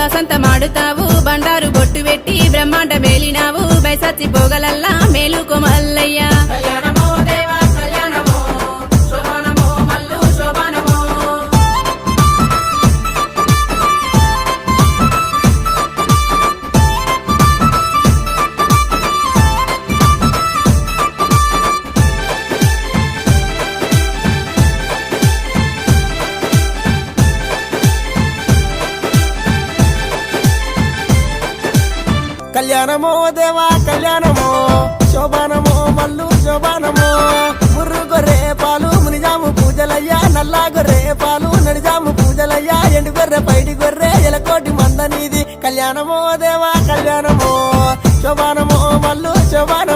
వసంత మాడుతావు బండారు బొట్టు పెట్టి బ్రహ్మాండ మేలినావు బైసచ్చి పోగలల్లా మేలుకో మల్లయ్య కళ్యాణమో దేవా కళ్యాణమో శోభానమో మల్లు శోభానమో ముర్రు గొర్రె పాలు మునిజాము పూజలయ్యా నల్లా గొర్రె పాలు నడిజాము పూజలయ్యా ఎండు గొర్రె పైడి గొర్రె ఎలకోటి మందనీది కళ్యాణమో దేవా కళ్యాణమో శోభానమో మల్లు శోభాన